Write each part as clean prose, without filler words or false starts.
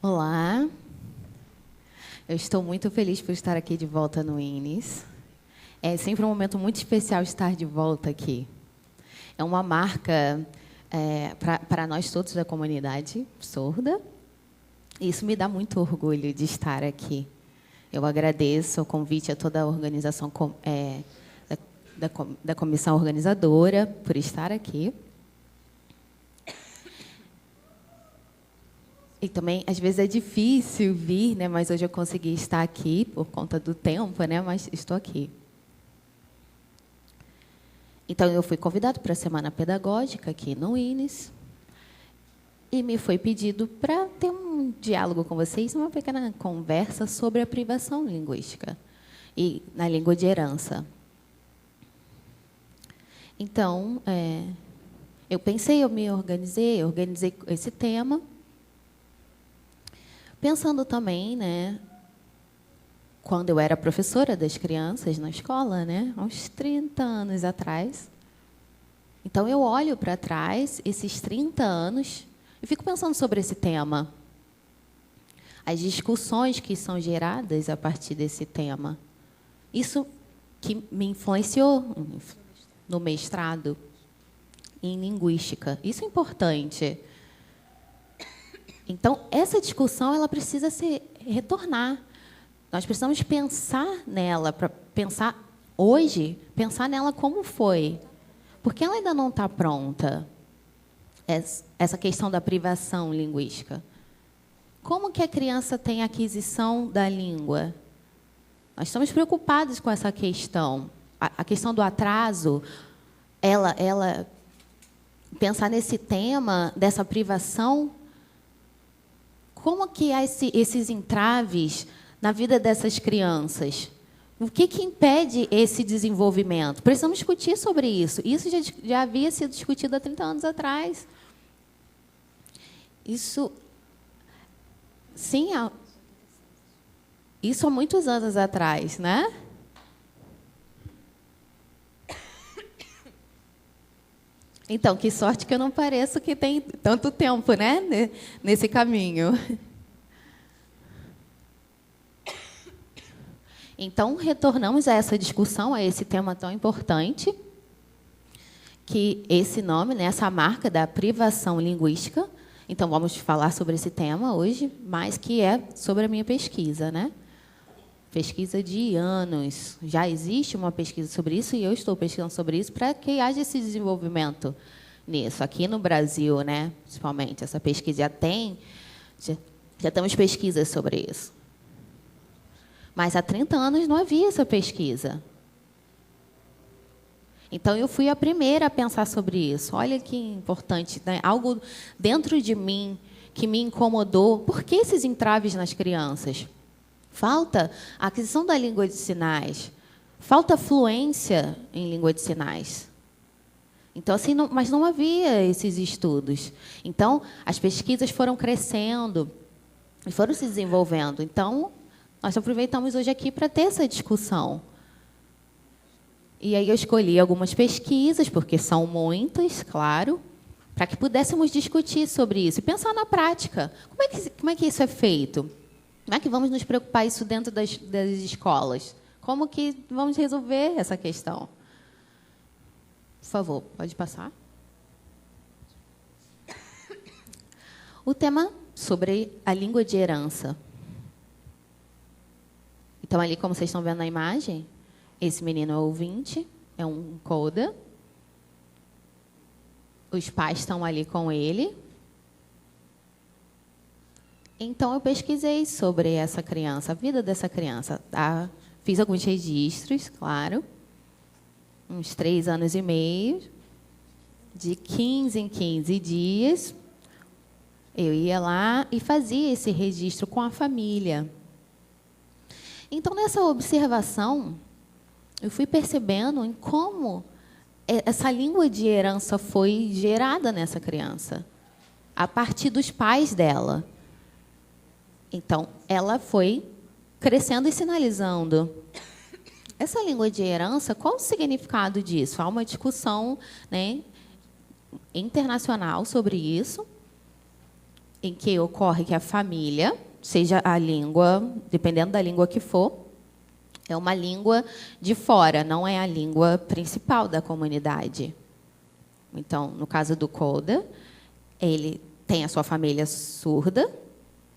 Olá, eu estou muito feliz por estar aqui de volta no INES. É sempre um momento muito especial estar de volta aqui. É uma marca para nós todos da comunidade sorda. E isso me dá muito orgulho de estar aqui. Eu agradeço o convite a toda a organização da comissão organizadora por estar aqui. E também, às vezes, é difícil vir, né? Mas hoje eu consegui estar aqui por conta do tempo, né? Mas estou aqui. Então, eu fui convidado para a Semana Pedagógica aqui no INES e me foi pedido para ter um diálogo com vocês, uma pequena conversa sobre a privação linguística e na língua de herança. Então, eu me organizei esse tema, pensando também, né, quando eu era professora das crianças na escola, né, há uns 30 anos atrás. Então, eu olho para trás, esses 30 anos, e fico pensando sobre esse tema. As discussões que são geradas a partir desse tema. Isso que me influenciou no mestrado em linguística. Isso é importante. Então, essa discussão ela precisa se retornar. Nós precisamos pensar nela, para pensar hoje, pensar nela como foi. Porque ela ainda não está pronta, essa questão da privação linguística. Como que a criança tem aquisição da língua? Nós estamos preocupados com essa questão. A questão do atraso, ela pensar nesse tema, dessa privação. Como que há esses entraves na vida dessas crianças? O que impede esse desenvolvimento? Precisamos discutir sobre isso. Isso já havia sido discutido há 30 anos atrás. Isso há muitos anos atrás, né? Então, que sorte que eu não pareço que tem tanto tempo, né, nesse caminho. Então, retornamos a essa discussão, a esse tema tão importante, que esse nome, né, essa marca da privação linguística. Então, vamos falar sobre esse tema hoje, mas que é sobre a minha pesquisa, né? Pesquisa de anos. Já existe uma pesquisa sobre isso e eu estou pesquisando sobre isso para que haja esse desenvolvimento nisso. Aqui no Brasil, né, principalmente, essa pesquisa já temos pesquisas sobre isso. Mas há 30 anos não havia essa pesquisa. Então, eu fui a primeira a pensar sobre isso. Olha que importante, né? Algo dentro de mim que me incomodou. Por que esses entraves nas crianças? Falta a aquisição da língua de sinais. Falta fluência em língua de sinais. Então, assim, mas não havia esses estudos. Então, as pesquisas foram crescendo e foram se desenvolvendo. Então, nós aproveitamos hoje aqui para ter essa discussão. E aí eu escolhi algumas pesquisas, porque são muitas, claro, para que pudéssemos discutir sobre isso e pensar na prática. Como é que isso é feito? Como é que vamos nos preocupar isso dentro das escolas? Como que vamos resolver essa questão? Por favor, pode passar. O tema sobre a língua de herança. Então, ali, como vocês estão vendo na imagem, esse menino é ouvinte, é um coda. Os pais estão ali com ele. Então, eu pesquisei sobre essa criança, a vida dessa criança. Tá? Fiz alguns registros, claro. Uns 3 anos e meio. De 15 em 15 dias, eu ia lá e fazia esse registro com a família. Então, nessa observação, eu fui percebendo em como essa língua de herança foi gerada nessa criança, a partir dos pais dela. Então, ela foi crescendo e sinalizando. Essa língua de herança, qual o significado disso? Há uma discussão, né, internacional sobre isso. em que ocorre que a família, seja a língua, dependendo da língua que for, é uma língua de fora, não é a língua principal da comunidade. Então, no caso do Coda, ele tem a sua família surda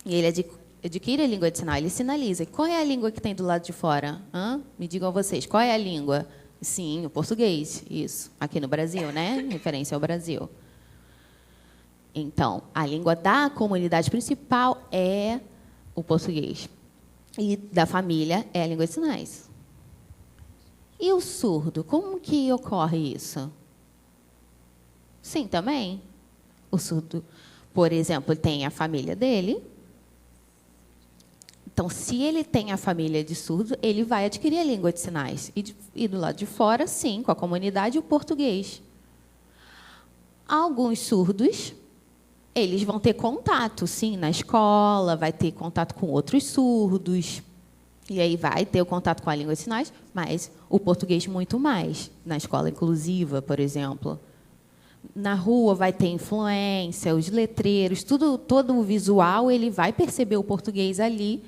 e ele adquire a língua de sinal, ele sinaliza. Qual é a língua que tem do lado de fora? Me digam vocês, qual é a língua? Sim, o português, isso. Aqui no Brasil, né? Referência ao Brasil. Então, a língua da comunidade principal é o português. E da família é a língua de sinais. E o surdo, como que ocorre isso? Sim, também. O surdo, por exemplo, tem a família dele. Então, se ele tem a família de surdo, ele vai adquirir a língua de sinais. E do lado de fora, sim, com a comunidade, o português. Alguns surdos, eles vão ter contato, sim, na escola, vai ter contato com outros surdos, e aí vai ter o contato com a língua de sinais, mas o português muito mais, na escola inclusiva, por exemplo. Na rua vai ter influência, os letreiros, todo o visual, ele vai perceber o português ali,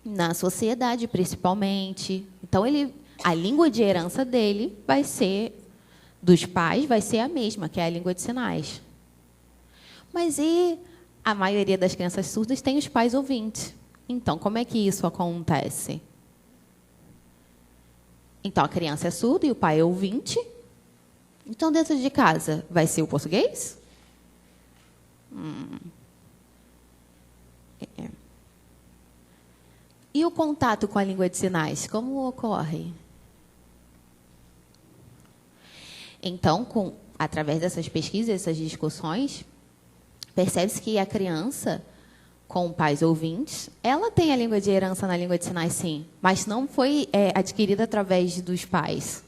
na sociedade, principalmente. Então, a língua de herança dele vai ser, dos pais, vai ser a mesma, que é a língua de sinais. Mas e a maioria das crianças surdas tem os pais ouvintes. Então, como é que isso acontece? Então, a criança é surda e o pai é ouvinte. Então, dentro de casa, vai ser o português? E o contato com a língua de sinais, como ocorre? Então, através dessas pesquisas, essas discussões, percebe-se que a criança, com pais ouvintes, ela tem a língua de herança na língua de sinais, sim, mas não foi adquirida através dos pais,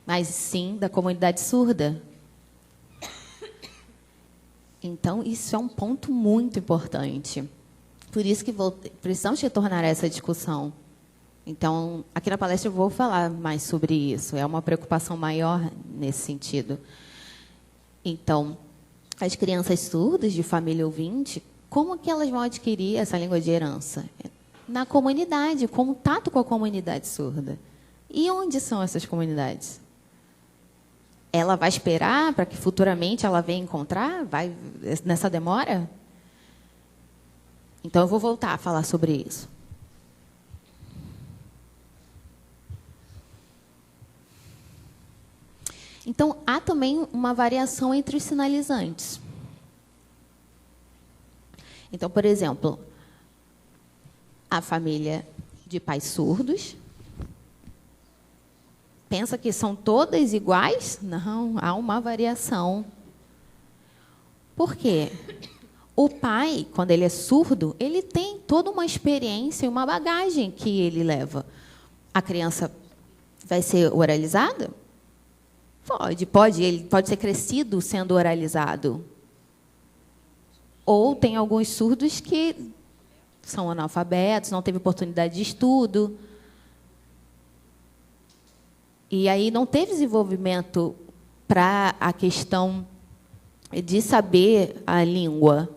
mas sim da comunidade surda. Então, isso é um ponto muito importante. Por isso que precisamos retornar a essa discussão. Então, aqui na palestra eu vou falar mais sobre isso. É uma preocupação maior nesse sentido. Então, as crianças surdas de família ouvinte, como que elas vão adquirir essa língua de herança? Na comunidade, contato com a comunidade surda. E onde são essas comunidades? Ela vai esperar para que futuramente ela venha encontrar? Vai nessa demora? Então, eu vou voltar a falar sobre isso. Então, há também uma variação entre os sinalizantes. Então, por exemplo, a família de pais surdos pensa que são todas iguais? Não, há uma variação. Por quê? O pai, quando ele é surdo, ele tem toda uma experiência e uma bagagem que ele leva. A criança vai ser oralizada? Pode. Ele pode ser crescido sendo oralizado. Ou tem alguns surdos que são analfabetos, não teve oportunidade de estudo. E aí não teve desenvolvimento para a questão de saber a língua.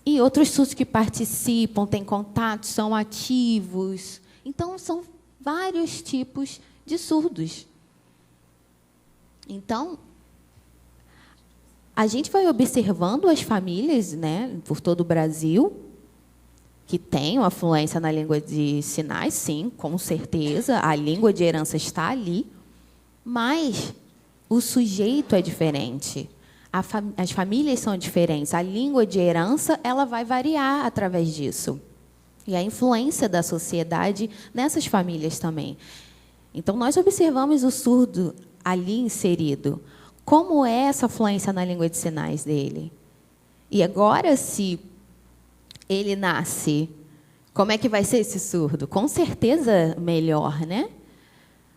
E outros surdos que participam, têm contato, são ativos. Então, são vários tipos de surdos. Então, a gente vai observando as famílias, né, por todo o Brasil, que têm uma fluência na língua de sinais, sim, com certeza, a língua de herança está ali, mas o sujeito é diferente. As famílias são diferentes. A língua de herança ela vai variar através disso. E a influência da sociedade nessas famílias também. Então, nós observamos o surdo ali inserido. Como é essa fluência na língua de sinais dele? E agora, se ele nasce, como é que vai ser esse surdo? Com certeza melhor, né?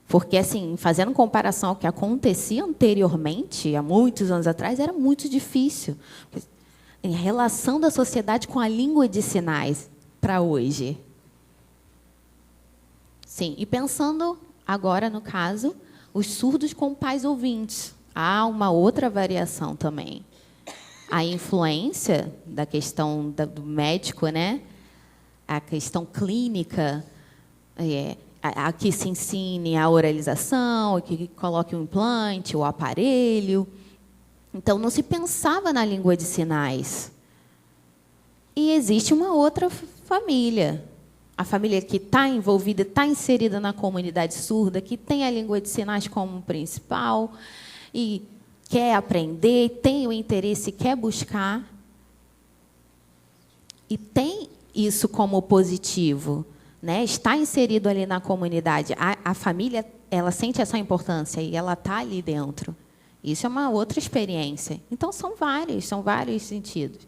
Porque, assim, fazendo comparação ao que acontecia anteriormente, há muitos anos atrás, era muito difícil. Em relação da sociedade com a língua de sinais para hoje. Sim, e pensando agora, no caso, os surdos com pais ouvintes. Há uma outra variação também. a influência da questão do médico, né? A questão clínica, a que se ensine a oralização, a que coloque o implante, o aparelho. Então, não se pensava na língua de sinais. E existe uma outra família, a família que está envolvida, está inserida na comunidade surda, que tem a língua de sinais como principal e quer aprender, tem o interesse, quer buscar. E tem isso como positivo, né? Está inserido ali na comunidade. A família, ela sente essa importância e ela está ali dentro. Isso é uma outra experiência. Então, são vários sentidos.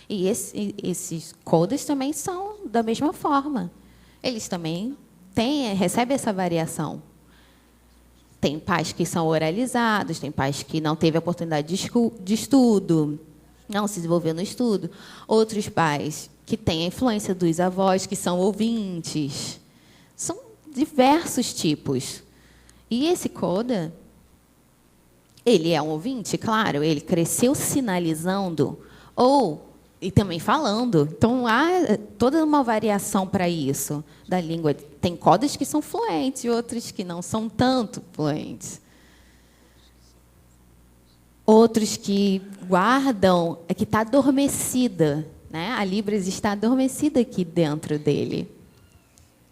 E esses codas também são da mesma forma. Eles também recebem essa variação. Tem pais que são oralizados, tem pais que não teve a oportunidade de estudo, não se desenvolveu no estudo. Outros pais que têm a influência dos avós, que são ouvintes. São diversos tipos. E esse coda, ele é um ouvinte, claro, ele cresceu sinalizando e também falando. Então, há toda uma variação para isso da língua. Tem codas que são fluentes e outros que não são tanto fluentes. Outros que guardam, que está adormecida, né? A Libras está adormecida aqui dentro dele,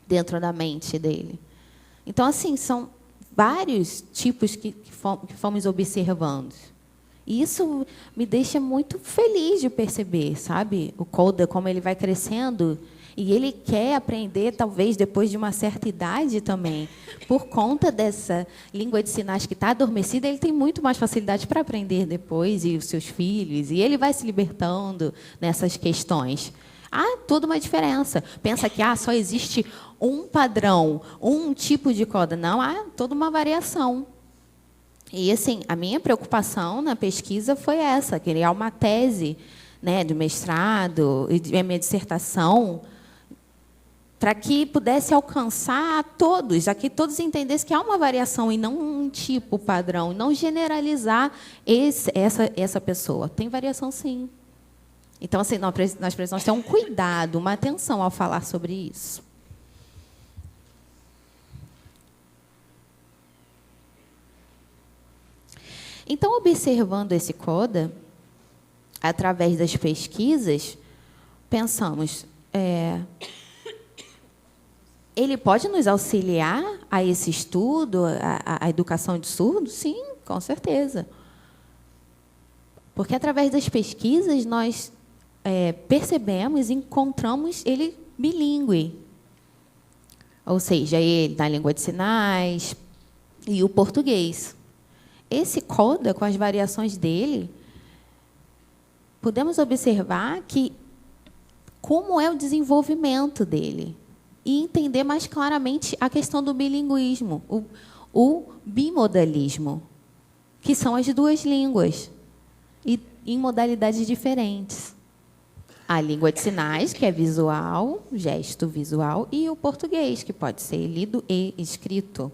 dentro da mente dele. Então, assim, são vários tipos que fomos observando. E isso me deixa muito feliz de perceber, sabe? O coda, como ele vai crescendo. E ele quer aprender, talvez, depois de uma certa idade também. Por conta dessa língua de sinais que está adormecida, ele tem muito mais facilidade para aprender depois, e os seus filhos. E ele vai se libertando nessas questões. Há toda uma diferença. Pensa que só existe um padrão, um tipo de coda. Não, há toda uma variação. E, assim, a minha preocupação na pesquisa foi essa, criar uma tese, né, de mestrado e a minha dissertação, para que pudesse alcançar a todos, a que todos entendessem que há uma variação e não um tipo padrão, não generalizar essa pessoa. Tem variação, sim. Então, assim, nós precisamos ter um cuidado, uma atenção ao falar sobre isso. Então, observando esse coda, através das pesquisas, pensamos, ele pode nos auxiliar a esse estudo, a educação de surdos? Sim, com certeza. Porque, através das pesquisas, nós percebemos e encontramos ele bilíngue. Ou seja, ele na língua de sinais e o português. Esse coda, com as variações dele, podemos observar como é o desenvolvimento dele e entender mais claramente a questão do bilinguismo, o bimodalismo, que são as duas línguas, e em modalidades diferentes. A língua de sinais, que é visual, gesto visual, e o português, que pode ser lido e escrito,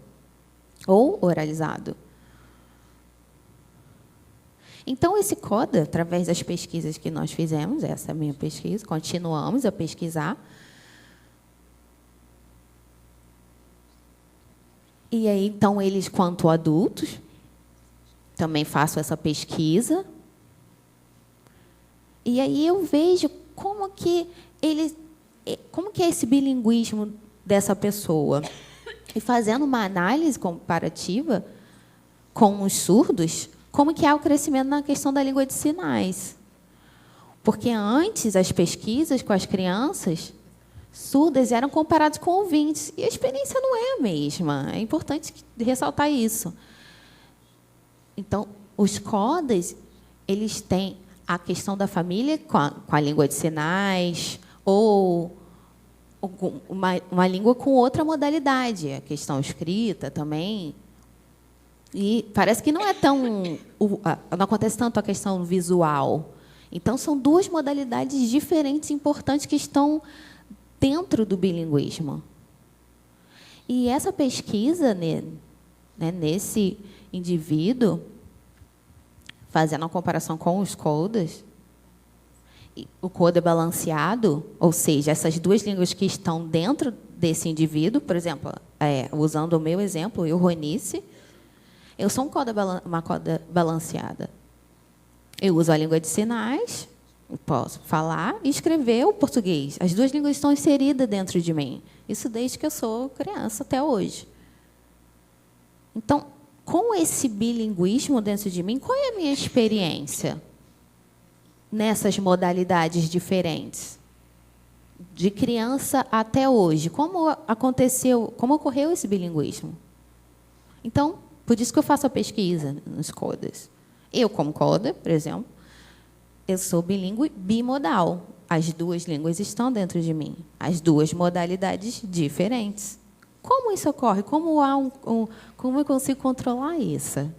ou oralizado. Então, esse coda, através das pesquisas que nós fizemos, essa é a minha pesquisa, continuamos a pesquisar. E aí, então, eles, quanto adultos, também faço essa pesquisa. E aí eu vejo como que é esse bilinguismo dessa pessoa. E fazendo uma análise comparativa com os surdos, como que há o crescimento na questão da língua de sinais. Porque antes, as pesquisas com as crianças surdas eram comparadas com ouvintes, e a experiência não é a mesma. É importante ressaltar isso. Então, os codas, eles têm a questão da família com a língua de sinais, ou uma língua com outra modalidade, a questão escrita também. E parece que não acontece tanto a questão visual. Então, são duas modalidades diferentes, importantes, que estão dentro do bilinguismo. E essa pesquisa, né, nesse indivíduo, fazendo a comparação com os codas, o coda balanceado, ou seja, essas duas línguas que estão dentro desse indivíduo, por exemplo, usando o meu exemplo, eu, Ronice, eu sou uma coda balanceada. Eu uso a língua de sinais, posso falar e escrever o português. As duas línguas estão inseridas dentro de mim. Isso desde que eu sou criança até hoje. Então, com esse bilinguismo dentro de mim, qual é a minha experiência nessas modalidades diferentes? De criança até hoje. Como ocorreu esse bilinguismo? Então, por isso que eu faço a pesquisa nos codas. Eu, como coda, por exemplo, eu sou bilíngue bimodal. As duas línguas estão dentro de mim. As duas modalidades diferentes. Como isso ocorre? Como eu consigo controlar isso?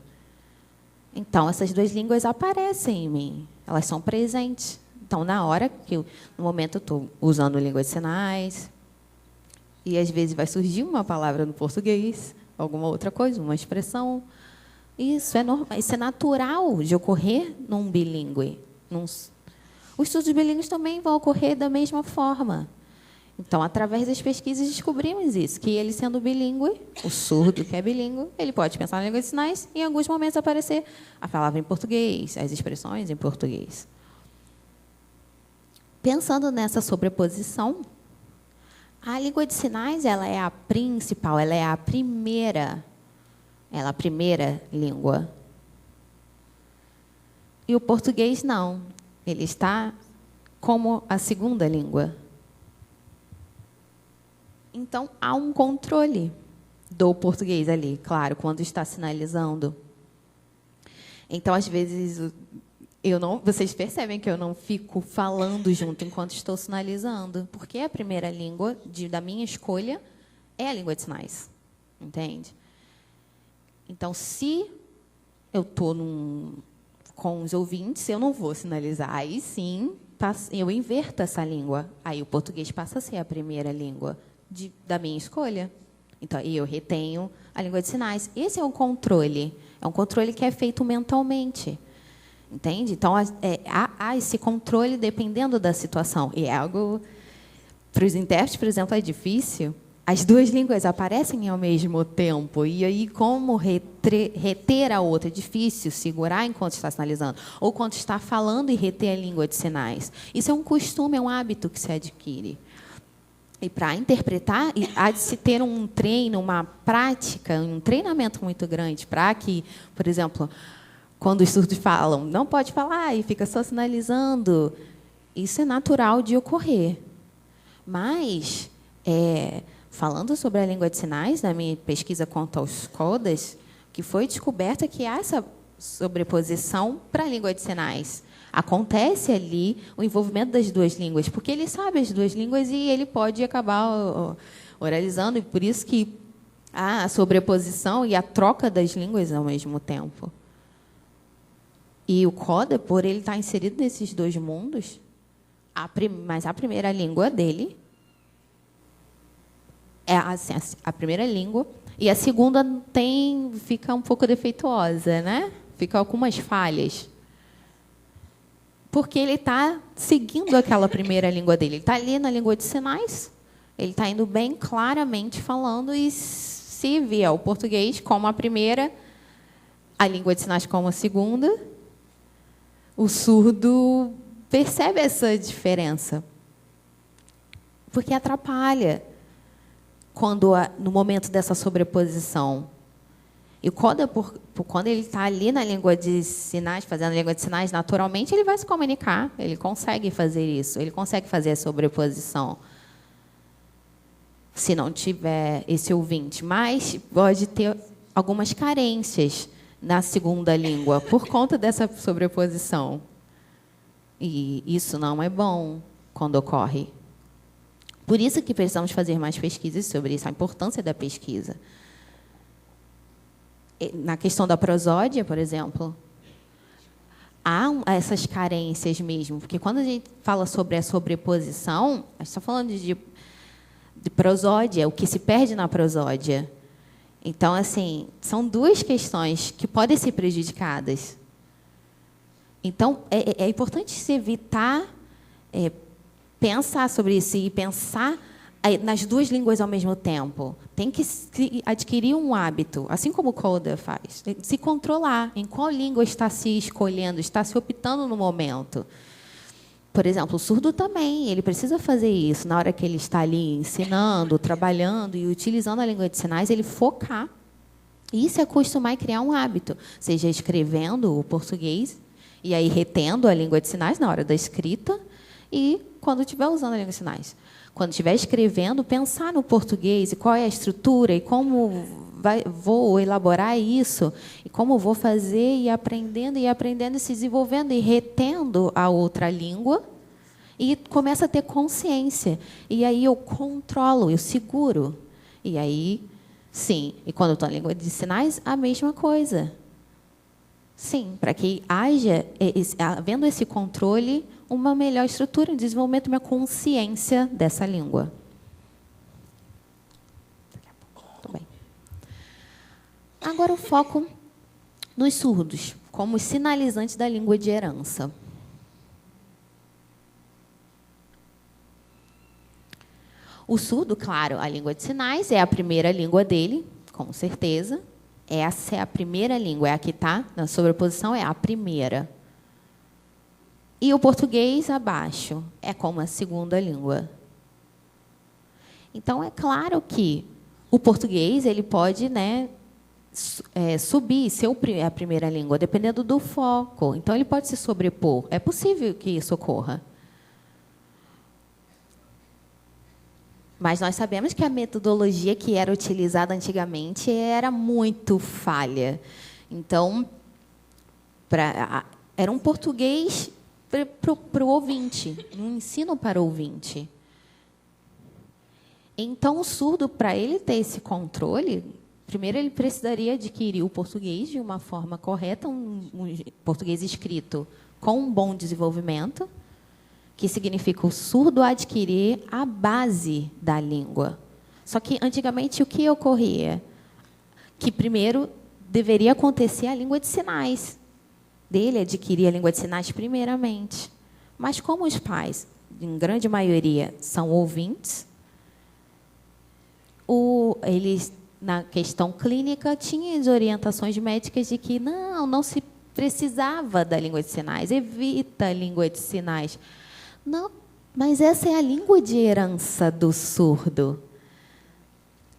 Então, essas duas línguas aparecem em mim. Elas são presentes. Então, no momento, eu estou usando língua de sinais, e, às vezes, vai surgir uma palavra no português, alguma outra coisa, uma expressão. Isso é normal, isso é natural de ocorrer num bilíngue. Os estudos bilíngues também vão ocorrer da mesma forma. Então, através das pesquisas, descobrimos isso, que ele, sendo bilíngue, o surdo que é bilíngue, ele pode pensar na língua de sinais e, em alguns momentos, aparecer a palavra em português, as expressões em português. Pensando nessa sobreposição, a língua de sinais ela é a principal, ela é a primeira língua. E o português não, ele está como a segunda língua. Então, há um controle do português ali, claro, quando está sinalizando. Então, às vezes, vocês percebem que eu não fico falando junto enquanto estou sinalizando, porque a primeira língua da minha escolha é a língua de sinais, entende? Então, se eu estou com os ouvintes, eu não vou sinalizar. Aí, sim, eu inverto essa língua. Aí, o português passa a ser a primeira língua da minha escolha. Então, eu retenho a língua de sinais. Esse é um controle que é feito mentalmente. Entende? Então, há esse controle dependendo da situação. E é algo, para os intérpretes, por exemplo, é difícil. As duas línguas aparecem ao mesmo tempo. E aí, como reter a outra? É difícil segurar enquanto está sinalizando. Ou quando está falando e reter a língua de sinais. Isso é um costume, é um hábito que se adquire. E para interpretar, há de se ter um treino, uma prática, um treinamento muito grande para que, por exemplo, quando os surdos falam, não pode falar e fica só sinalizando, isso é natural de ocorrer. Mas, falando sobre a língua de sinais, na minha pesquisa quanto aos codas, que foi descoberta que há essa sobreposição para a língua de sinais. Acontece ali o envolvimento das duas línguas, porque ele sabe as duas línguas e ele pode acabar oralizando, e por isso que há a sobreposição e a troca das línguas ao mesmo tempo. E o coda, por ele estar inserido nesses dois mundos, mas a primeira língua dele é a primeira língua, e a segunda fica um pouco defeituosa, né? Fica algumas falhas. Porque ele está seguindo aquela primeira língua dele. Ele está ali na língua de sinais, ele está indo bem claramente falando, e se vier o português como a primeira, a língua de sinais como a segunda, o surdo percebe essa diferença. Porque atrapalha no momento dessa sobreposição. E quando ele está ali na língua de sinais, fazendo a língua de sinais, naturalmente, ele vai se comunicar. Ele consegue fazer isso. Ele consegue fazer a sobreposição. Se não tiver esse ouvinte. Mas pode ter algumas carências na segunda língua por conta dessa sobreposição. E isso não é bom quando ocorre. Por isso que precisamos fazer mais pesquisas sobre isso, a importância da pesquisa. Na questão da prosódia, por exemplo, há essas carências mesmo, porque quando a gente fala sobre a sobreposição, a gente está falando de prosódia, o que se perde na prosódia. Então, assim, são duas questões que podem ser prejudicadas. Então, é importante se evitar pensar sobre isso e pensar nas duas línguas ao mesmo tempo. Tem que adquirir um hábito, assim como o coder faz, se controlar em qual língua está se escolhendo, está se optando no momento. Por exemplo, o surdo também, ele precisa fazer isso na hora que ele está ali ensinando, trabalhando e utilizando a língua de sinais, ele focar e se acostumar e criar um hábito, seja escrevendo o português e aí retendo a língua de sinais na hora da escrita e quando estiver usando a língua de sinais. Quando estiver escrevendo, pensar no português e qual é a estrutura e como vou elaborar isso e como vou fazer e aprendendo e se desenvolvendo e retendo a outra língua e começa a ter consciência. E aí eu controlo, eu seguro. E aí, sim. E quando eu estou na língua de sinais, a mesma coisa. Sim, para que haja, havendo esse controle, uma melhor estrutura, um desenvolvimento, uma consciência dessa língua. Muito bem. Agora o foco nos surdos, como os sinalizantes da língua de herança. O surdo, claro, a língua de sinais é a primeira língua dele, com certeza. Essa é a primeira língua, é a que está na sobreposição, é a primeira. E o português abaixo é como a segunda língua. Então, é claro que o português ele pode, né, subir, ser a primeira língua, dependendo do foco. Então, ele pode se sobrepor. É possível que isso ocorra. Mas nós sabemos que a metodologia que era utilizada antigamente era muito falha. Então, era um português para o ouvinte, um ensino para o ouvinte. Então, o surdo, para ele ter esse controle, primeiro ele precisaria adquirir o português de uma forma correta, um português escrito com um bom desenvolvimento, que significa o surdo adquirir a base da língua. Só que, antigamente, o que ocorria? Que, primeiro, deveria acontecer a língua de sinais. Dele adquirir a língua de sinais primeiramente. Mas, como os pais, em grande maioria, são ouvintes, eles, na questão clínica, tinham as orientações médicas de que não se precisava da língua de sinais, evita a língua de sinais. Não, mas essa é a língua de herança do surdo.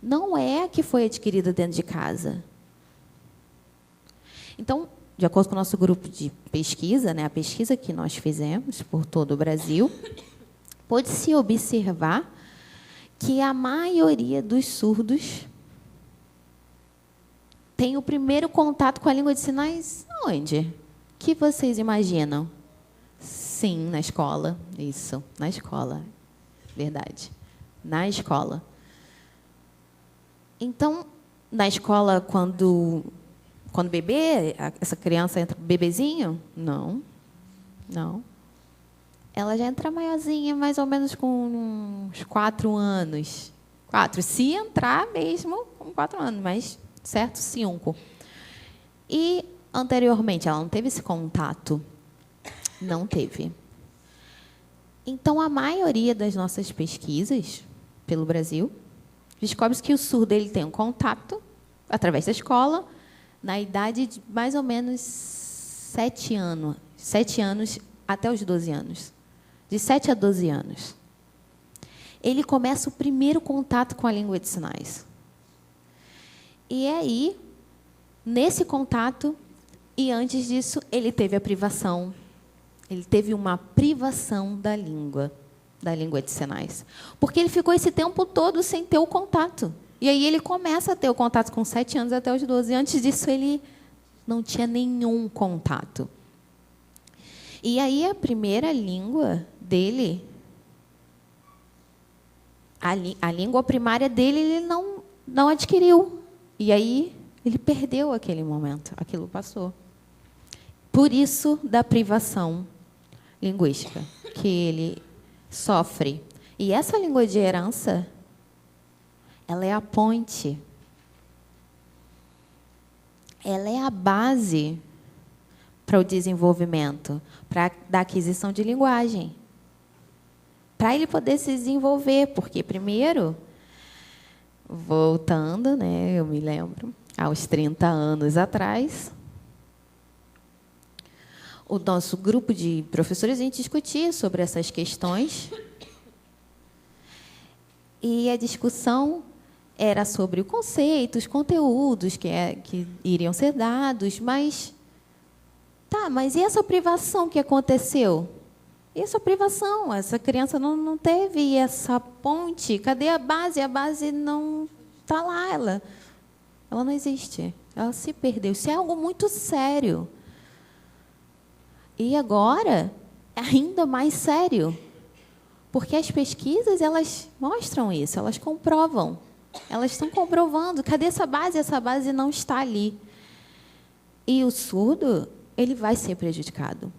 Não é a que foi adquirida dentro de casa. Então, de acordo com o nosso grupo de pesquisa, né, a pesquisa que nós fizemos por todo o Brasil, pôde-se observar que a maioria dos surdos tem o primeiro contato com a língua de sinais onde? Que vocês imaginam? Sim, na escola. Isso, na escola. Verdade. Na escola. Então, na escola, quando bebê, essa criança entra bebezinho? Não. Ela já entra maiorzinha, mais ou menos com uns 4 anos. 4, se entrar mesmo com 4 anos, mas certo, 5. E, anteriormente, ela não teve esse contato. Não teve. Então, a maioria das nossas pesquisas pelo Brasil descobre que o surdo ele tem um contato através da escola na idade de mais ou menos 7 anos. 7 anos até os 12 anos. De 7 a 12 anos. Ele começa o primeiro contato com a língua de sinais. E aí, nesse contato, e antes disso, ele teve a privação. Ele teve uma privação da língua de sinais. Porque ele ficou esse tempo todo sem ter o contato. E aí ele começa a ter o contato com 7 anos até os 12. Antes disso, ele não tinha nenhum contato. E aí a primeira língua dele, a língua primária dele, ele não adquiriu. E aí ele perdeu aquele momento, aquilo passou. Por isso, da privação linguística que ele sofre. E essa língua de herança, ela é a ponte. Ela é a base para o desenvolvimento, para a aquisição de linguagem. para ele poder se desenvolver, porque primeiro, voltando, né, eu me lembro, aos 30 anos atrás, o nosso grupo de professores, a gente discutia sobre essas questões, e a discussão era sobre o conceito, os conteúdos que iriam ser dados, mas e essa privação que aconteceu? E essa privação, essa criança não teve essa ponte. Cadê a base? A base não está lá, ela não existe. Ela se perdeu. Isso é algo muito sério. E agora, é ainda mais sério, porque as pesquisas elas mostram isso, elas comprovam. Elas estão comprovando. Cadê essa base? Essa base não está ali. E o surdo, ele vai ser prejudicado.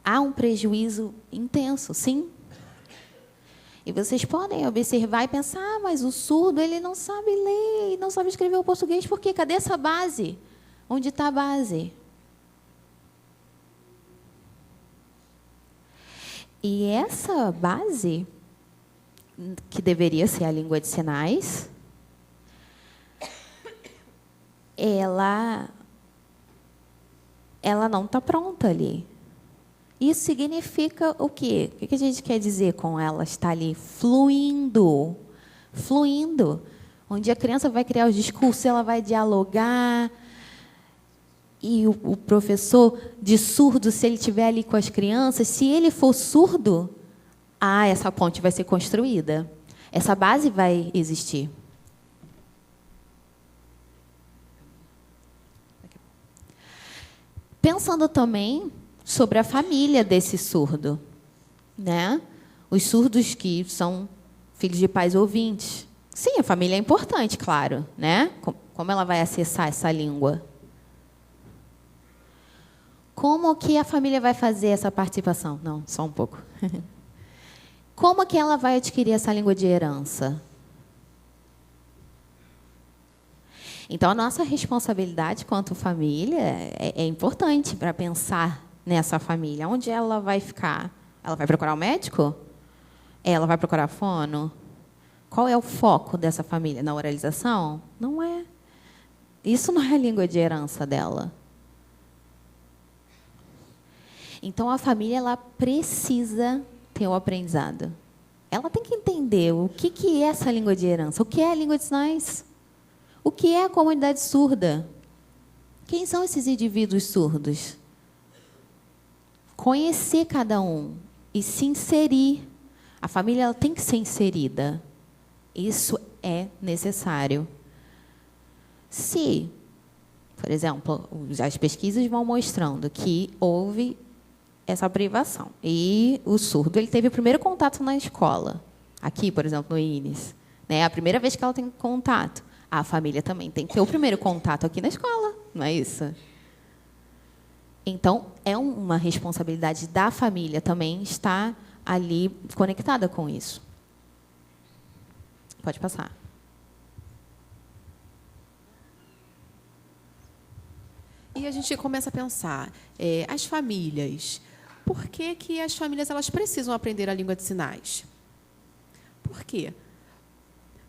Há um prejuízo intenso, sim. E vocês podem observar e pensar, mas o surdo ele não sabe ler, não sabe escrever o português, por quê? Cadê essa base? Onde está a base? E essa base, que deveria ser a língua de sinais, ela não está pronta ali. Isso significa o quê? O que a gente quer dizer com ela estar ali fluindo? Fluindo. Onde a criança vai criar os discursos, ela vai dialogar. E o professor de surdo, se ele estiver ali com as crianças, se ele for surdo, essa ponte vai ser construída. Essa base vai existir. Pensando também sobre a família desse surdo, né? Os surdos que são filhos de pais ouvintes. Sim, a família é importante, claro, né? Como ela vai acessar essa língua? Como que a família vai fazer essa participação? Não, só um pouco. Como que ela vai adquirir essa língua de herança? Então, a nossa responsabilidade quanto família é importante para pensar nessa família. Onde ela vai ficar? Ela vai procurar um médico? Ela vai procurar fono? Qual é o foco dessa família? Na oralização? Não é. Isso não é a língua de herança dela. Então, a família ela precisa ter o aprendizado. Ela tem que entender o que é essa língua de herança, o que é a língua de sinais, o que é a comunidade surda, quem são esses indivíduos surdos. Conhecer cada um e se inserir. A família ela tem que ser inserida. Isso é necessário. Se, por exemplo, as pesquisas vão mostrando que houve essa privação. E o surdo ele teve o primeiro contato na escola. Aqui, por exemplo, no INES. Né? A primeira vez que ela tem contato. A família também tem que ter o primeiro contato aqui na escola. Não é isso? Então, é uma responsabilidade da família também estar ali conectada com isso. Pode passar. E a gente começa a pensar, as famílias, por que as famílias elas precisam aprender a língua de sinais? Por quê?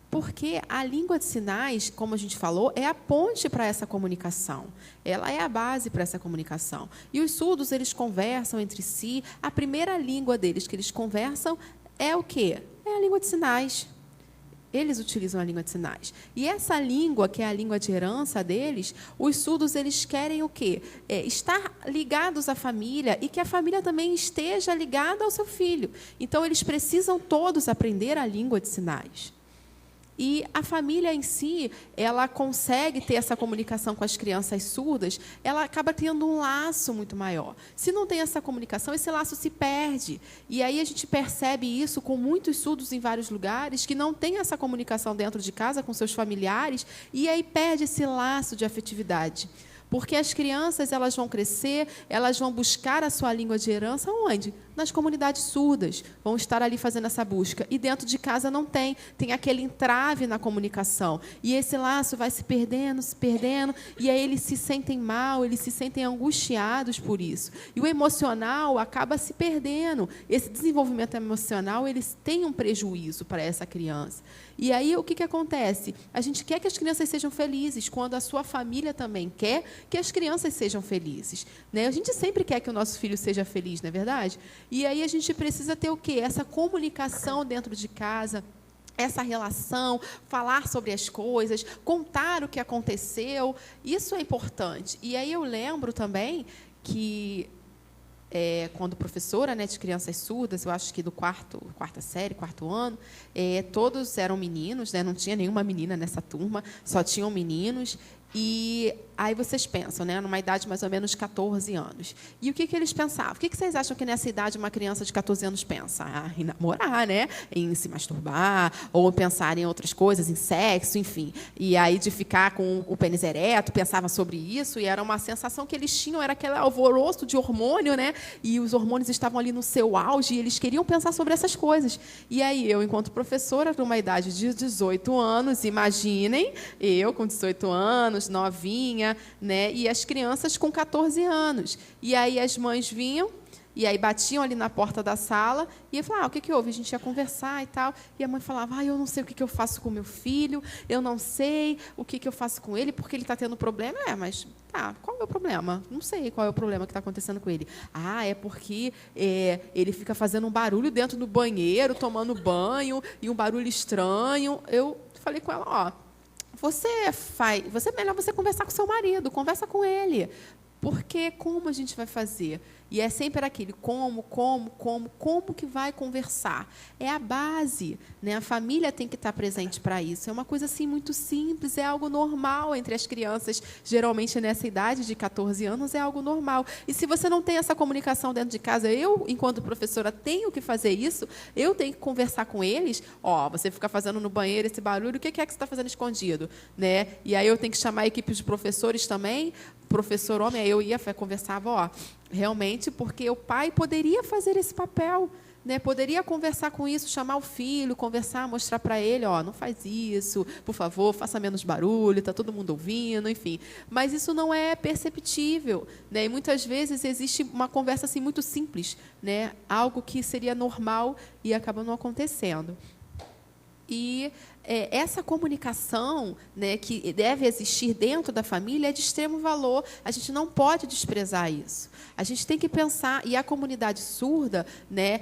Porque a língua de sinais, como a gente falou, é a ponte para essa comunicação. Ela é a base para essa comunicação. E os surdos, eles conversam entre si. A primeira língua deles que eles conversam é o quê? É a língua de sinais. Eles utilizam a língua de sinais. E essa língua, que é a língua de herança deles, os surdos eles querem o quê? Estar ligados à família e que a família também esteja ligada ao seu filho. Então, eles precisam todos aprender a língua de sinais. E a família em si, ela consegue ter essa comunicação com as crianças surdas, ela acaba tendo um laço muito maior. Se não tem essa comunicação, esse laço se perde. E aí a gente percebe isso com muitos surdos em vários lugares, que não tem essa comunicação dentro de casa com seus familiares, e aí perde esse laço de afetividade. Porque as crianças, elas vão crescer, elas vão buscar a sua língua de herança onde? Nas comunidades surdas, vão estar ali fazendo essa busca. E dentro de casa não tem aquele entrave na comunicação. E esse laço vai se perdendo, e aí eles se sentem mal, eles se sentem angustiados por isso. E o emocional acaba se perdendo. Esse desenvolvimento emocional, eles têm um prejuízo para essa criança. E aí, o que acontece? A gente quer que as crianças sejam felizes, quando a sua família também quer que as crianças sejam felizes, né? A gente sempre quer que o nosso filho seja feliz, não é verdade? E aí a gente precisa ter o quê? Essa comunicação dentro de casa, essa relação, falar sobre as coisas, contar o que aconteceu. Isso é importante. E aí eu lembro também que... quando professora, né, de crianças surdas, eu acho que do quarta série, quarto ano, todos eram meninos, né, não tinha nenhuma menina nessa turma, só tinham meninos. E aí vocês pensam, né, numa idade mais ou menos de 14 anos. E o que eles pensavam? O que vocês acham que nessa idade uma criança de 14 anos pensa? Em namorar, né? Em se masturbar, ou pensar em outras coisas, em sexo, enfim. E aí de ficar com o pênis ereto, pensava sobre isso, e era uma sensação que eles tinham, era aquele alvoroço de hormônio, né? E os hormônios estavam ali no seu auge, e eles queriam pensar sobre essas coisas. E aí eu, enquanto professora, numa idade de 18 anos, imaginem, eu com 18 anos, novinha, né? E as crianças com 14 anos. E aí as mães vinham, e aí batiam ali na porta da sala, e eu falava, o que houve? A gente ia conversar e tal. E a mãe falava, eu não sei o que eu faço com o meu filho, eu não sei o que eu faço com ele, porque ele está tendo problema. Mas qual é o problema? Não sei qual é o problema que está acontecendo com ele. É porque ele fica fazendo um barulho dentro do banheiro, tomando banho, e um barulho estranho. Eu falei com ela, é melhor você conversar com seu marido, conversa com ele. Porque como a gente vai fazer? E é sempre aquele como que vai conversar? É a base, né? A família tem que estar presente para isso. É uma coisa assim muito simples, é algo normal entre as crianças, geralmente nessa idade de 14 anos, é algo normal. E se você não tem essa comunicação dentro de casa, eu, enquanto professora, tenho que fazer isso, eu tenho que conversar com eles. Você fica fazendo no banheiro esse barulho, o que é que você está fazendo escondido? Né? E aí eu tenho que chamar a equipe de professores também, professor homem, aí eu conversava, realmente, porque o pai poderia fazer esse papel, né? Poderia conversar com isso, chamar o filho, conversar, mostrar para ele, não faz isso, por favor, faça menos barulho, está todo mundo ouvindo, enfim. Mas isso não é perceptível, né? E muitas vezes existe uma conversa assim muito simples, né? Algo que seria normal e acaba não acontecendo. E essa comunicação, né, que deve existir dentro da família é de extremo valor. A gente não pode desprezar isso. A gente tem que pensar, e a comunidade surda, né,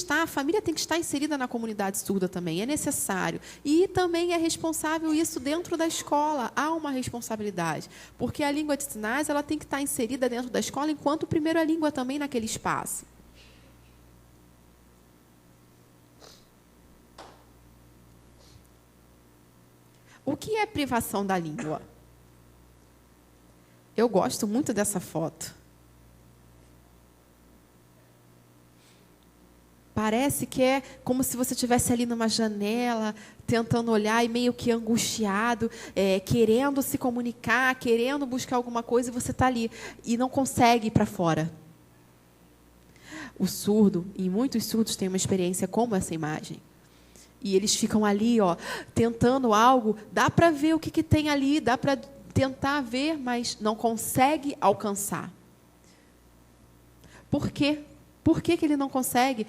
a família tem que estar inserida na comunidade surda também, é necessário. E também é responsável isso dentro da escola, há uma responsabilidade. Porque a língua de sinais ela tem que estar inserida dentro da escola enquanto primeira língua também naquele espaço. O que é privação da língua? Eu gosto muito dessa foto. Parece que é como se você estivesse ali numa janela, tentando olhar e meio que angustiado, querendo se comunicar, querendo buscar alguma coisa, e você está ali e não consegue ir para fora. O surdo, e muitos surdos têm uma experiência como essa imagem. E eles ficam ali, tentando algo, dá para ver o que tem ali, dá para tentar ver, mas não consegue alcançar. Por quê? Por que ele não consegue?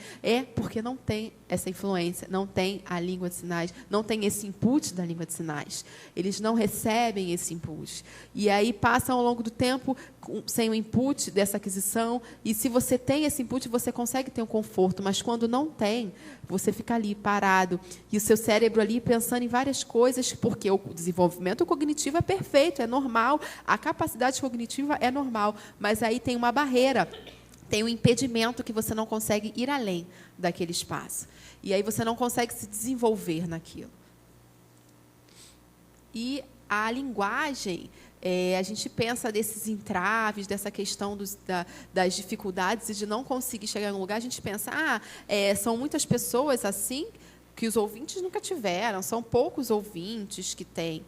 Porque não tem essa influência, não tem a língua de sinais, não tem esse input da língua de sinais. Eles não recebem esse input. E aí passam ao longo do tempo sem o input dessa aquisição. E se você tem esse input, você consegue ter um conforto. Mas quando não tem, você fica ali parado. E o seu cérebro ali pensando em várias coisas, porque o desenvolvimento cognitivo é perfeito, é normal. A capacidade cognitiva é normal. Mas aí tem uma barreira. Tem um impedimento que você não consegue ir além daquele espaço. E aí você não consegue se desenvolver naquilo. E a linguagem, a gente pensa desses entraves, dessa questão das dificuldades e de não conseguir chegar em um lugar, a gente pensa, são muitas pessoas assim que os ouvintes nunca tiveram, são poucos ouvintes que têm.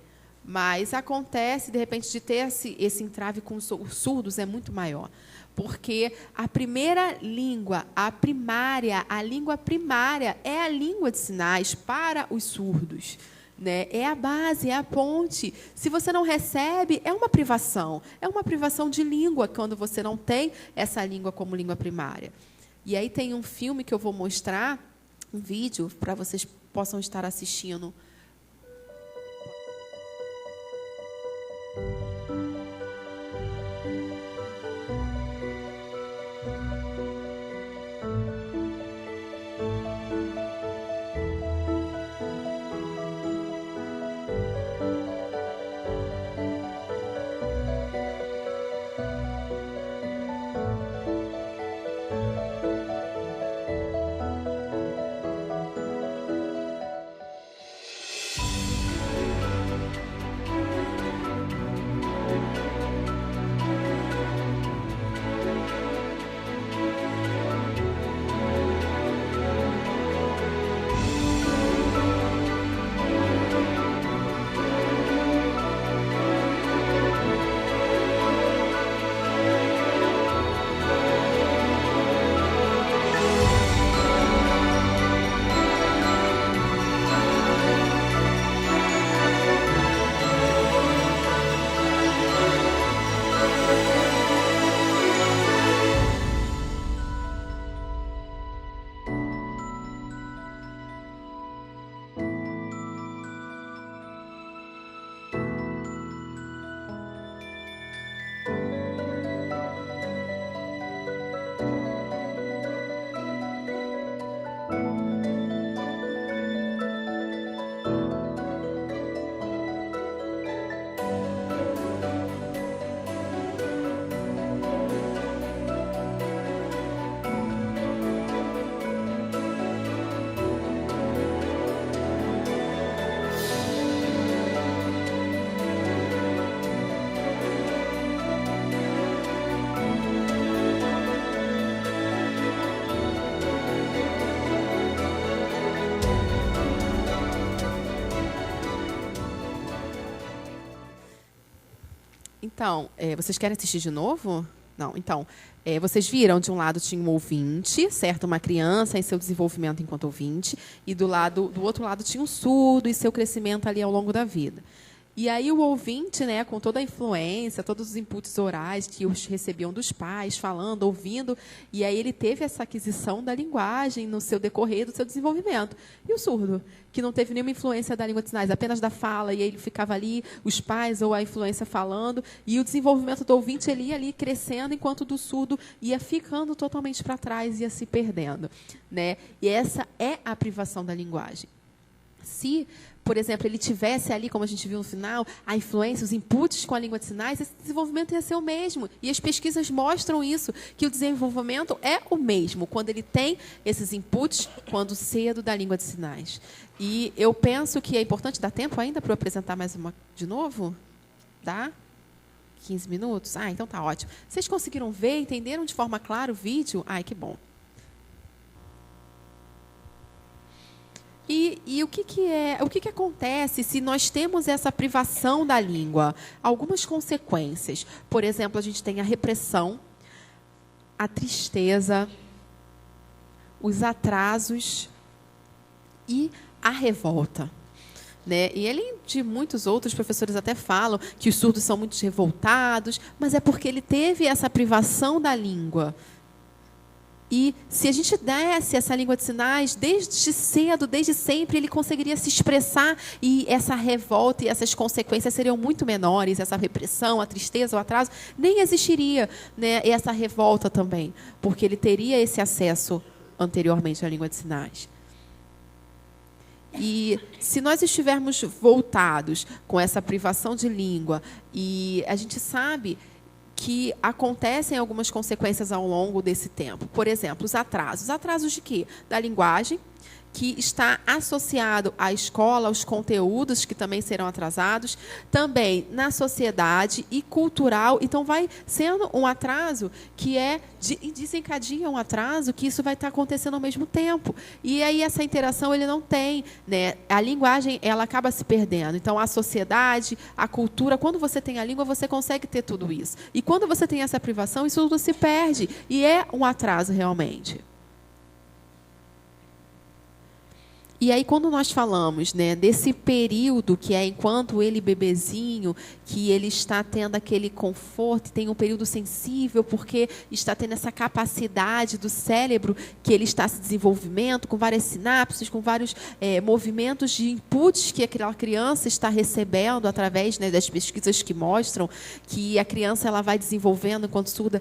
Mas acontece, de repente, de ter esse entrave com os surdos é muito maior. Porque a primeira língua, a língua primária é a língua de sinais para os surdos. Né? É a base, é a ponte. Se você não recebe, é uma privação de língua, quando você não tem essa língua como língua primária. E aí tem um filme que eu vou mostrar, um vídeo, para vocês possam estar assistindo. Então, vocês querem assistir de novo? Não. Então, vocês viram, de um lado tinha um ouvinte, certo? Uma criança em seu desenvolvimento enquanto ouvinte, e do outro lado tinha um surdo e seu crescimento ali ao longo da vida. E aí o ouvinte, né, com toda a influência, todos os inputs orais que os recebiam dos pais, falando, ouvindo, e aí ele teve essa aquisição da linguagem no seu decorrer do seu desenvolvimento. E o surdo, que não teve nenhuma influência da língua de sinais, apenas da fala, e aí ele ficava ali, os pais ou a influência falando, e o desenvolvimento do ouvinte ele ia ali crescendo, enquanto o do surdo ia ficando totalmente para trás, ia se perdendo. Né? E essa é a privação da linguagem. Se, por exemplo, ele tivesse ali, como a gente viu no final, a influência, os inputs com a língua de sinais, esse desenvolvimento ia ser o mesmo. E as pesquisas mostram isso, que o desenvolvimento é o mesmo, quando ele tem esses inputs, quando cedo da língua de sinais. E eu penso que é importante, dá tempo ainda para eu apresentar mais uma de novo? Dá? 15 minutos? Ah, então tá ótimo. Vocês conseguiram ver, entenderam de forma clara o vídeo? Ai, que bom. E o que acontece se nós temos essa privação da língua? Algumas consequências. Por exemplo, a gente tem a repressão, a tristeza, os atrasos e a revolta. Né? E além de muitos outros professores até falam que os surdos são muito revoltados, mas é porque ele teve essa privação da língua. E se a gente desse essa língua de sinais, desde cedo, desde sempre, ele conseguiria se expressar e essa revolta e essas consequências seriam muito menores. Essa repressão, a tristeza, o atraso, nem existiria, né? E essa revolta também, porque ele teria esse acesso anteriormente à língua de sinais. E se nós estivermos voltados com essa privação de língua, e a gente sabe que acontecem algumas consequências ao longo desse tempo. Por exemplo, os atrasos. Atrasos de quê? Da linguagem, que está associado à escola, aos conteúdos que também serão atrasados, também na sociedade e cultural. Então, vai sendo um atraso que desencadeia um atraso que isso vai estar acontecendo ao mesmo tempo. E aí essa interação ele não tem, né? A linguagem ela acaba se perdendo. Então, a sociedade, a cultura, quando você tem a língua, você consegue ter tudo isso. E quando você tem essa privação, isso tudo se perde. E é um atraso realmente. E aí, quando nós falamos, né, desse período que é enquanto ele bebezinho, que ele está tendo aquele conforto, tem um período sensível, porque está tendo essa capacidade do cérebro que ele está se desenvolvimento, com várias sinapses, com vários movimentos de inputs que aquela criança está recebendo através, né, das pesquisas que mostram que a criança ela vai desenvolvendo, enquanto surda,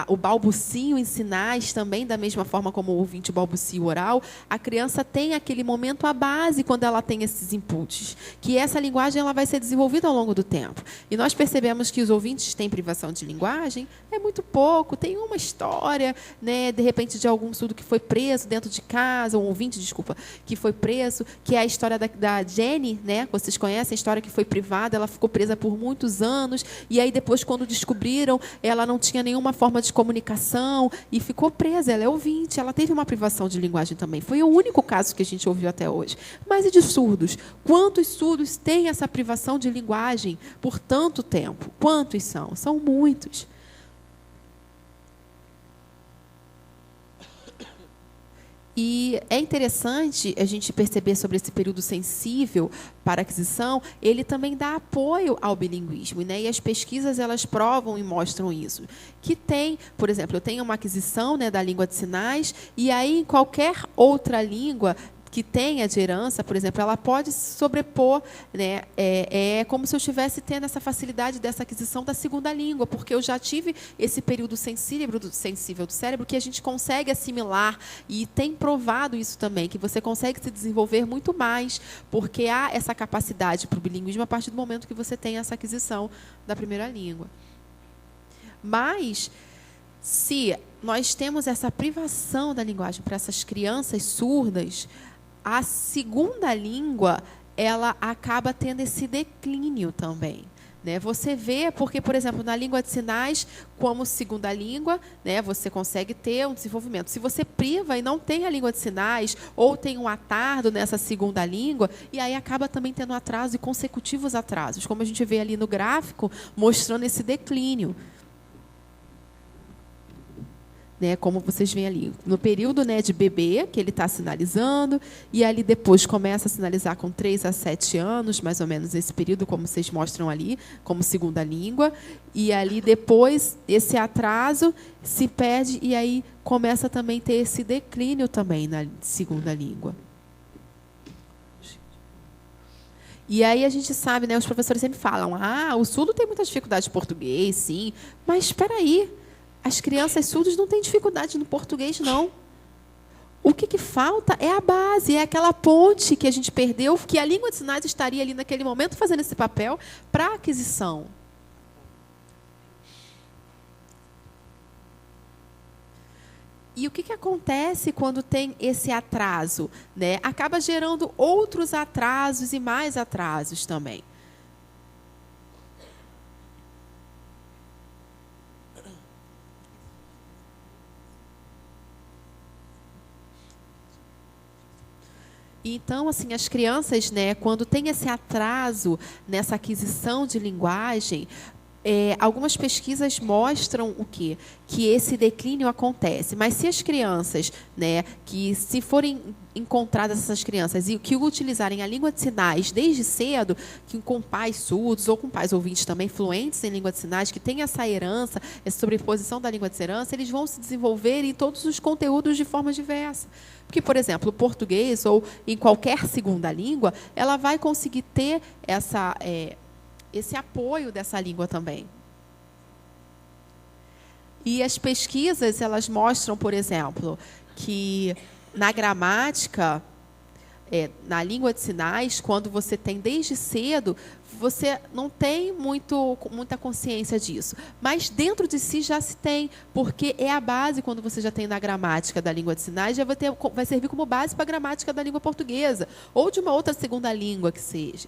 o balbucio em sinais também, da mesma forma como o ouvinte balbucio oral, a criança tem aquele momento a base quando ela tem esses inputs, que essa linguagem ela vai ser desenvolvida ao longo do tempo. E nós percebemos que os ouvintes têm privação de linguagem, é muito pouco, tem uma história, né, de repente, de algum surdo que foi preso dentro de casa, um ouvinte, desculpa, que foi preso, que é a história da Jenny, né, vocês conhecem a história que foi privada, ela ficou presa por muitos anos, e aí depois, quando descobriram, ela não tinha nenhuma forma de comunicação, e ficou presa, ela é ouvinte, ela teve uma privação de linguagem também. Foi o único caso que a gente ouviu até hoje. Mas e de surdos? Quantos surdos têm essa privação de linguagem por tanto tempo? Quantos são? São muitos. E é interessante a gente perceber sobre esse período sensível para a aquisição, ele também dá apoio ao bilinguismo, né? E as pesquisas elas provam e mostram isso. Que tem, por exemplo, eu tenho uma aquisição, né, da língua de sinais, e aí em qualquer outra língua que tenha de herança, por exemplo, ela pode se sobrepor, né? É como se eu estivesse tendo essa facilidade dessa aquisição da segunda língua, porque eu já tive esse período sensível do cérebro que a gente consegue assimilar, e tem provado isso também, que você consegue se desenvolver muito mais, porque há essa capacidade para o bilinguismo a partir do momento que você tem essa aquisição da primeira língua. Mas, se nós temos essa privação da linguagem para essas crianças surdas, a segunda língua ela acaba tendo esse declínio também. Né? Você vê, porque, por exemplo, na língua de sinais, como segunda língua, né, você consegue ter um desenvolvimento. Se você priva e não tem a língua de sinais, ou tem um atardo nessa segunda língua, e aí acaba também tendo atraso e consecutivos atrasos, como a gente vê ali no gráfico, mostrando esse declínio. Né, como vocês veem ali, no período, né, de bebê, que ele está sinalizando, e ali depois começa a sinalizar com 3 a 7 anos, mais ou menos esse período, como vocês mostram ali, como segunda língua, e ali depois esse atraso se perde, e aí começa também a ter esse declínio também na segunda língua. E aí a gente sabe, né, os professores sempre falam, o surdo tem muita dificuldade de português, sim, mas espera aí, as crianças surdas não têm dificuldade no português, não. O que falta é a base, é aquela ponte que a gente perdeu, que a língua de sinais estaria ali naquele momento fazendo esse papel para a aquisição. E o que acontece quando tem esse atraso? Né? Acaba gerando outros atrasos e mais atrasos também. Então, assim, as crianças, né, quando tem esse atraso nessa aquisição de linguagem, algumas pesquisas mostram o quê? Que esse declínio acontece. Mas se as crianças, né, que se forem encontradas essas crianças e que utilizarem a língua de sinais desde cedo, que com pais surdos ou com pais ouvintes também fluentes em língua de sinais, que tem essa herança, essa sobreposição da língua de herança, eles vão se desenvolver em todos os conteúdos de forma diversa. Porque, por exemplo, o português ou em qualquer segunda língua, ela vai conseguir ter esse apoio dessa língua também. E as pesquisas, elas mostram, por exemplo, que na gramática, na língua de sinais, quando você tem desde cedo, você não tem muita consciência disso. Mas dentro de si já se tem, porque é a base quando você já tem na gramática da língua de sinais, já vai servir como base para a gramática da língua portuguesa, ou de uma outra segunda língua que seja.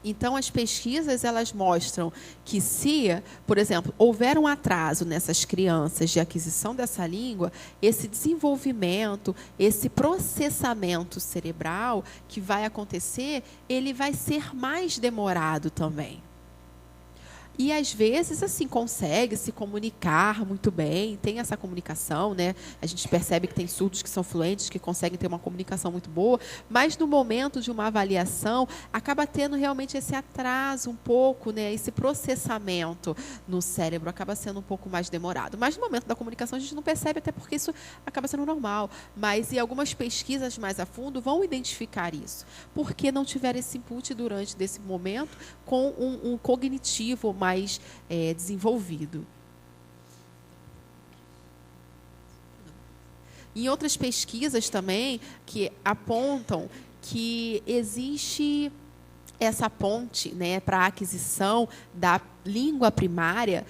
Então, as pesquisas, elas mostram que se, por exemplo, houver um atraso nessas crianças de aquisição dessa língua, esse desenvolvimento, esse processamento cerebral que vai acontecer, ele vai ser mais demorado também. E, às vezes, assim, consegue se comunicar muito bem, tem essa comunicação, né? A gente percebe que tem surdos que são fluentes, que conseguem ter uma comunicação muito boa, mas no momento de uma avaliação, acaba tendo realmente esse atraso um pouco, né? Esse processamento no cérebro acaba sendo um pouco mais demorado. Mas no momento da comunicação a gente não percebe, até porque isso acaba sendo normal. Mas em algumas pesquisas mais a fundo vão identificar isso, porque não tiveram esse input durante desse momento com um cognitivo mais desenvolvido. Em outras pesquisas também que apontam que existe essa ponte, né, para a aquisição da língua primária,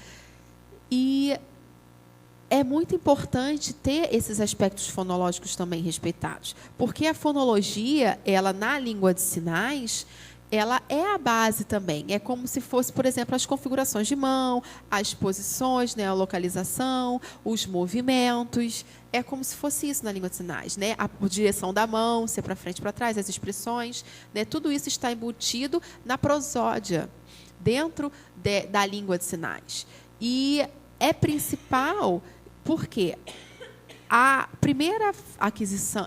e é muito importante ter esses aspectos fonológicos também respeitados, porque a fonologia, ela na língua de sinais, ela é a base também. É como se fosse, por exemplo, as configurações de mão, as posições, né, a localização, os movimentos. É como se fosse isso na língua de sinais, né? A direção da mão, ser para frente e para trás, as expressões, né? Tudo isso está embutido na prosódia, dentro da língua de sinais. E é principal porque a primeira aquisição,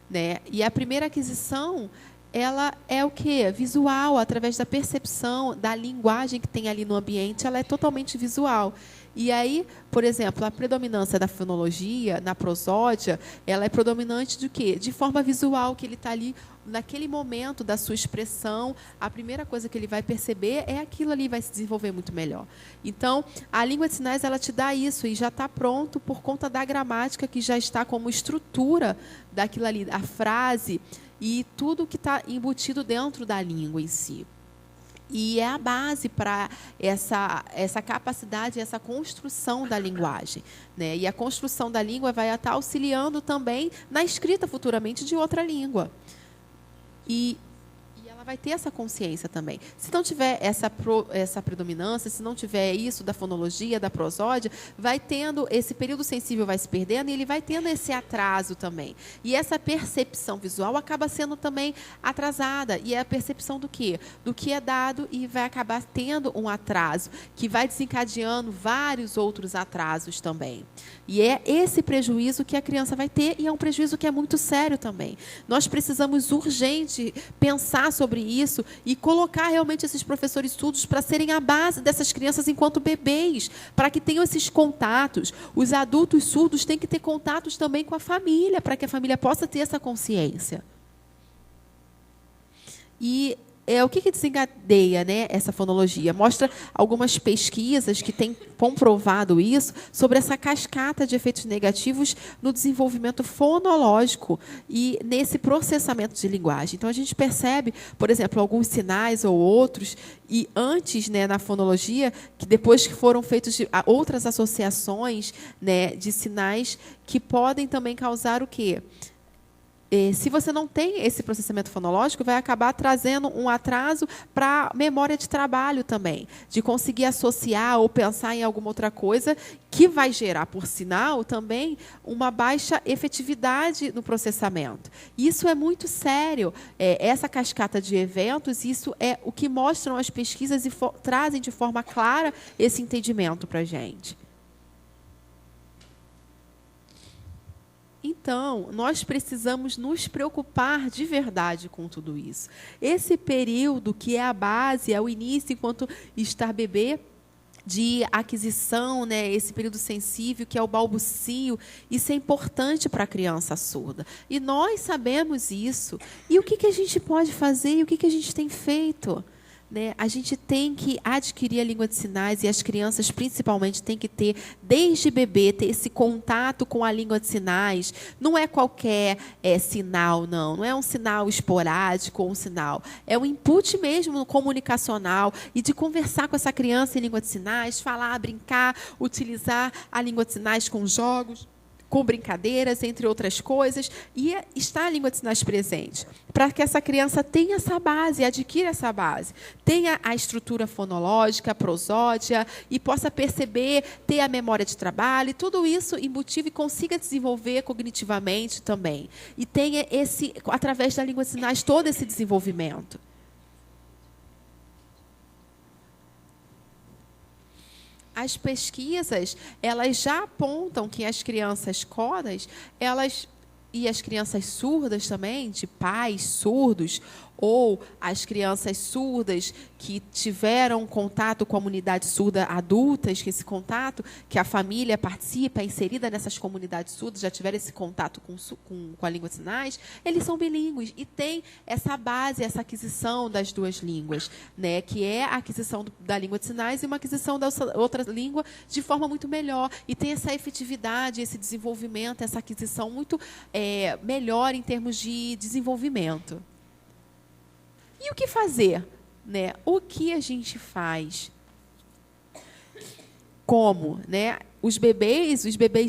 né? E a primeira aquisição, ela é o quê? Visual, através da percepção, da linguagem que tem ali no ambiente, ela é totalmente visual. E aí, por exemplo, a predominância da fonologia na prosódia, ela é predominante de quê? De forma visual, que ele está ali, naquele momento da sua expressão, a primeira coisa que ele vai perceber é aquilo ali, vai se desenvolver muito melhor. Então, a língua de sinais, ela te dá isso, e já está pronto por conta da gramática, que já está como estrutura daquilo ali, a frase, e tudo que está embutido dentro da língua em si. E é a base para essa capacidade, essa construção da linguagem, né? E a construção da língua vai estar auxiliando também na escrita futuramente de outra língua. E ela vai ter essa consciência também. Se não tiver essa predominância, se não tiver isso da fonologia, da prosódia, vai tendo, esse período sensível vai se perdendo, e ele vai tendo esse atraso também. E essa percepção visual acaba sendo também atrasada. E é a percepção do quê? Do que é dado, e vai acabar tendo um atraso, que vai desencadeando vários outros atrasos também. E é esse prejuízo que a criança vai ter, e é um prejuízo que é muito sério também. Nós precisamos urgente pensar sobre isso e colocar realmente esses professores surdos para serem a base dessas crianças enquanto bebês, para que tenham esses contatos. Os adultos surdos têm que ter contatos também com a família, para que a família possa ter essa consciência. E o que desencadeia, né, essa fonologia? Mostra algumas pesquisas que têm comprovado isso, sobre essa cascata de efeitos negativos no desenvolvimento fonológico e nesse processamento de linguagem. Então, a gente percebe, por exemplo, alguns sinais ou outros, e antes, né, na fonologia, que depois que foram feitas outras associações, né, de sinais que podem também causar o quê? Se você não tem esse processamento fonológico, vai acabar trazendo um atraso para a memória de trabalho também, de conseguir associar ou pensar em alguma outra coisa, que vai gerar, por sinal, também uma baixa efetividade no processamento. Isso é muito sério. Essa cascata de eventos, isso é o que mostram as pesquisas e trazem de forma clara esse entendimento para a gente. Então, nós precisamos nos preocupar de verdade com tudo isso. Esse período que é a base, é o início, enquanto está bebê, de aquisição, né, esse período sensível, que é o balbucio, isso é importante para a criança surda. E nós sabemos isso. E o que a gente pode fazer? E o que a gente tem feito? né, a gente tem que adquirir a língua de sinais, e as crianças, principalmente, têm que ter, desde bebê, ter esse contato com a língua de sinais. Não é qualquer sinal, não é um sinal esporádico ou um sinal. É um input mesmo comunicacional, e de conversar com essa criança em língua de sinais, falar, brincar, utilizar a língua de sinais com jogos, com brincadeiras, entre outras coisas, e está a língua de sinais presente, para que essa criança tenha essa base, adquira essa base, tenha a estrutura fonológica, a prosódia, e possa perceber, ter a memória de trabalho, e tudo isso embutido, e consiga desenvolver cognitivamente também. E tenha, através da língua de sinais, todo esse desenvolvimento. As pesquisas, elas já apontam que as crianças codas, e as crianças surdas também, de pais surdos, ou as crianças surdas que tiveram contato com a comunidade surda adultas, que esse contato, que a família participa, é inserida nessas comunidades surdas, já tiveram esse contato com a língua de sinais, eles são bilíngues e têm essa base, essa aquisição das duas línguas, né, que é a aquisição da língua de sinais e uma aquisição da outra língua de forma muito melhor. E tem essa efetividade, esse desenvolvimento, essa aquisição muito melhor em termos de desenvolvimento. E o que fazer, né? O que a gente faz? Como, né? Os bebês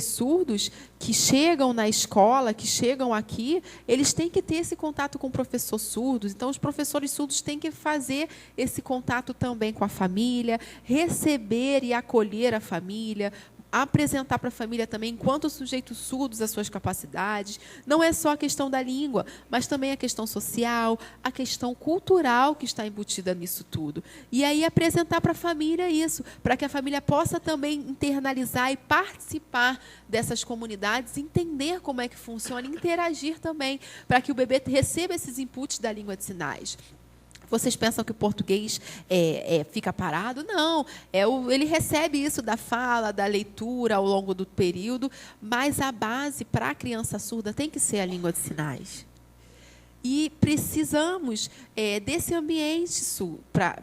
surdos que chegam na escola, que chegam aqui, eles têm que ter esse contato com o professor surdo. Então, os professores surdos têm que fazer esse contato também com a família, receber e acolher a família, apresentar para a família também, enquanto sujeitos surdos, as suas capacidades. Não é só a questão da língua, mas também a questão social, a questão cultural que está embutida nisso tudo. E aí apresentar para a família isso, para que a família possa também internalizar e participar dessas comunidades, entender como é que funciona, interagir também, para que o bebê receba esses inputs da língua de sinais. Vocês pensam que o português fica parado? Não, ele recebe isso da fala, da leitura ao longo do período, mas a base para a criança surda tem que ser a língua de sinais. E precisamos desse ambiente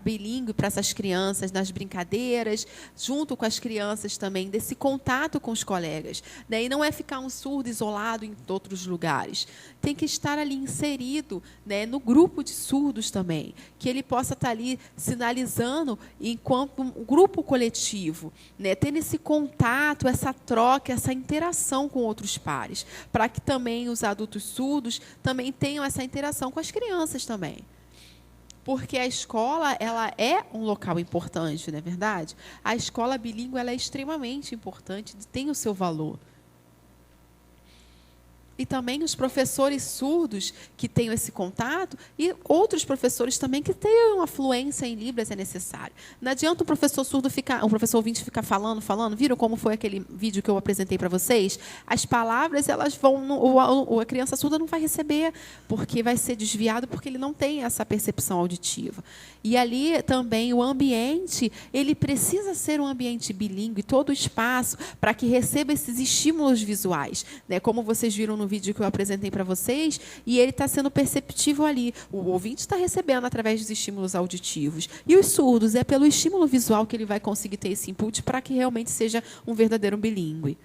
bilíngue para essas crianças, nas brincadeiras, junto com as crianças também, desse contato com os colegas, né? E não é ficar um surdo isolado em outros lugares. Tem que estar ali inserido, né, no grupo de surdos também, que ele possa estar ali sinalizando enquanto um grupo coletivo, né, tendo esse contato, essa troca, essa interação com outros pares, para que também os adultos surdos também tenham essa interação com as crianças também. Porque a escola, ela é um local importante, não é verdade? A escola bilíngue, ela é extremamente importante, tem o seu valor. E também os professores surdos que tenham esse contato, e outros professores também que tenham uma fluência em Libras é necessário. Não adianta o professor surdo o professor ouvinte ficar falando. Viram como foi aquele vídeo que eu apresentei para vocês? As palavras, elas vão, a criança surda não vai receber, porque vai ser desviado, porque ele não tem essa percepção auditiva. E ali também o ambiente, ele precisa ser um ambiente bilíngue, todo o espaço, para que receba esses estímulos visuais, né? Como vocês viram no vídeo que eu apresentei para vocês, e ele está sendo perceptível ali. O ouvinte está recebendo através dos estímulos auditivos. E os surdos, é pelo estímulo visual que ele vai conseguir ter esse input para que realmente seja um verdadeiro bilíngue.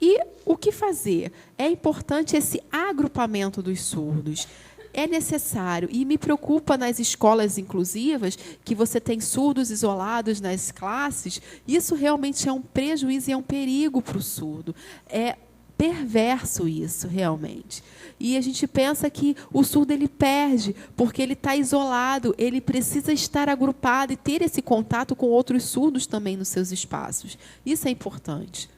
E o que fazer? É importante esse agrupamento dos surdos. É necessário, e me preocupa nas escolas inclusivas, que você tem surdos isolados nas classes. Isso realmente é um prejuízo e é um perigo para o surdo. É perverso isso, realmente. E a gente pensa que o surdo ele perde, porque ele está isolado, ele precisa estar agrupado e ter esse contato com outros surdos também nos seus espaços. Isso é importante.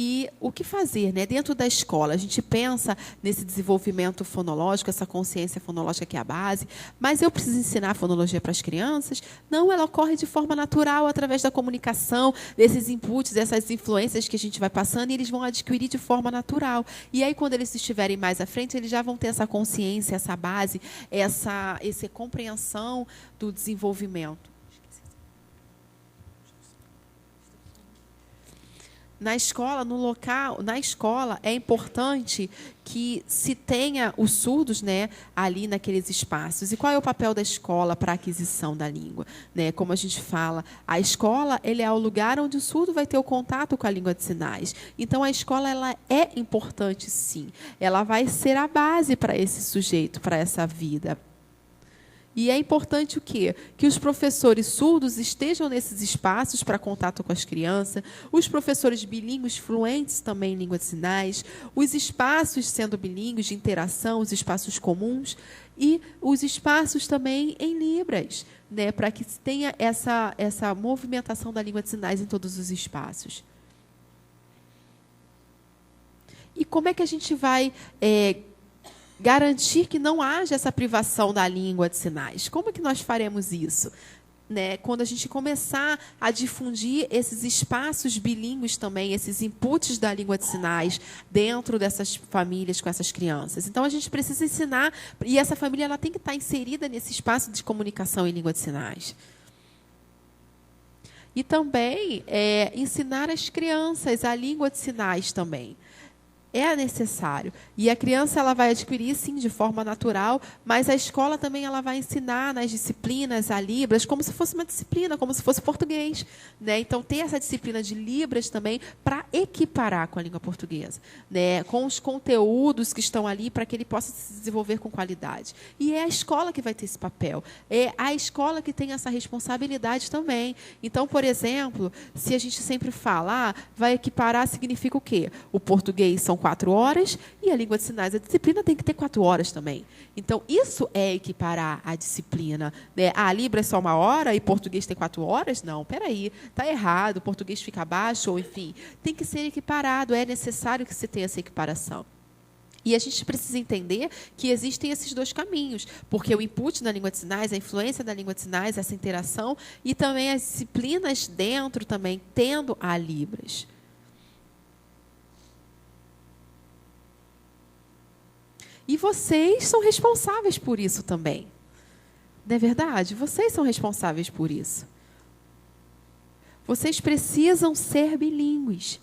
E o que fazer, né? Dentro da escola, a gente pensa nesse desenvolvimento fonológico, essa consciência fonológica que é a base, mas eu preciso ensinar a fonologia para as crianças? Não, ela ocorre de forma natural, através da comunicação, desses inputs, dessas influências que a gente vai passando, e eles vão adquirir de forma natural. E aí, quando eles estiverem mais à frente, eles já vão ter essa consciência, essa base, essa compreensão do desenvolvimento. Na escola, no local, na escola, é importante que se tenha os surdos, né, ali naqueles espaços. E qual é o papel da escola para a aquisição da língua? Né? Como a gente fala, a escola ele é o lugar onde o surdo vai ter o contato com a língua de sinais. Então, a escola ela é importante, sim. Ela vai ser a base para esse sujeito, para essa vida. E é importante o quê? Que os professores surdos estejam nesses espaços para contato com as crianças, os professores bilíngues fluentes também em língua de sinais, os espaços sendo bilíngues de interação, os espaços comuns e os espaços também em libras, né, para que tenha essa movimentação da língua de sinais em todos os espaços. E como é que a gente vai garantir que não haja essa privação da língua de sinais? Como é que nós faremos isso? Né? Quando a gente começar a difundir esses espaços bilíngues também, esses inputs da língua de sinais dentro dessas famílias com essas crianças. Então, a gente precisa ensinar, e essa família ela tem que estar inserida nesse espaço de comunicação em língua de sinais. E também ensinar as crianças a língua de sinais também. É necessário. E a criança ela vai adquirir, sim, de forma natural, mas a escola também ela vai ensinar nas disciplinas a Libras como se fosse uma disciplina, como se fosse português. Né? Então, ter essa disciplina de Libras também para equiparar com a língua portuguesa, né? Com os conteúdos que estão ali para que ele possa se desenvolver com qualidade. E é a escola que vai ter esse papel. É a escola que tem essa responsabilidade também. Então, por exemplo, se a gente sempre fala, vai equiparar, significa o quê? O português são 4 horas e a língua de sinais, a disciplina tem que ter 4 horas também. Então, isso é equiparar a disciplina. Né? A Libra é só 1 hora e português tem 4 horas? Não, peraí, está errado, o português fica abaixo, ou enfim. Tem que ser equiparado, é necessário que se tenha essa equiparação. E a gente precisa entender que existem esses 2 caminhos, porque o input na língua de sinais, a influência da língua de sinais, essa interação, e também as disciplinas dentro também, tendo a Libras. E vocês são responsáveis por isso também. Não é verdade? Vocês são responsáveis por isso. Vocês precisam ser bilíngues.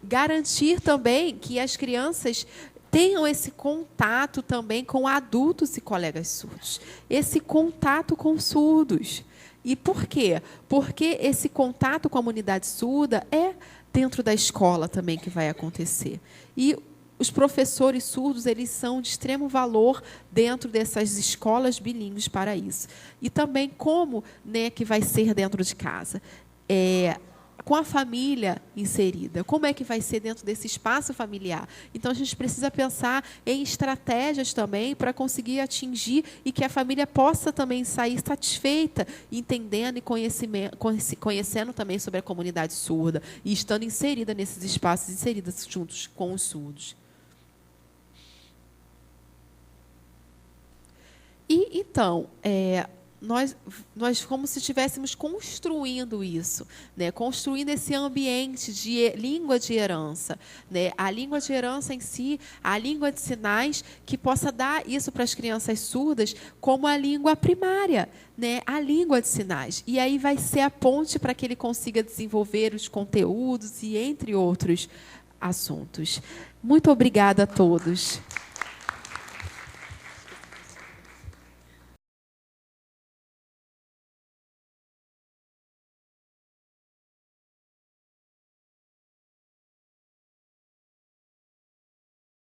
Garantir também que as crianças tenham esse contato também com adultos e colegas surdos. Esse contato com surdos. E por quê? Porque esse contato com a comunidade surda é dentro da escola também que vai acontecer. E os professores surdos eles são de extremo valor dentro dessas escolas bilíngues para isso. E também como, né, que vai ser dentro de casa. Com a família inserida. Como é que vai ser dentro desse espaço familiar? Então, a gente precisa pensar em estratégias também para conseguir atingir e que a família possa também sair satisfeita, entendendo e conhecendo também sobre a comunidade surda e estando inserida nesses espaços, inseridas juntos com os surdos. E, então, nós como se estivéssemos construindo isso, né? Construindo esse ambiente de língua de herança. Né? A língua de herança em si, a língua de sinais, que possa dar isso para as crianças surdas como a língua primária, né? A língua de sinais. E aí vai ser a ponte para que ele consiga desenvolver os conteúdos e entre outros assuntos. Muito obrigada a todos.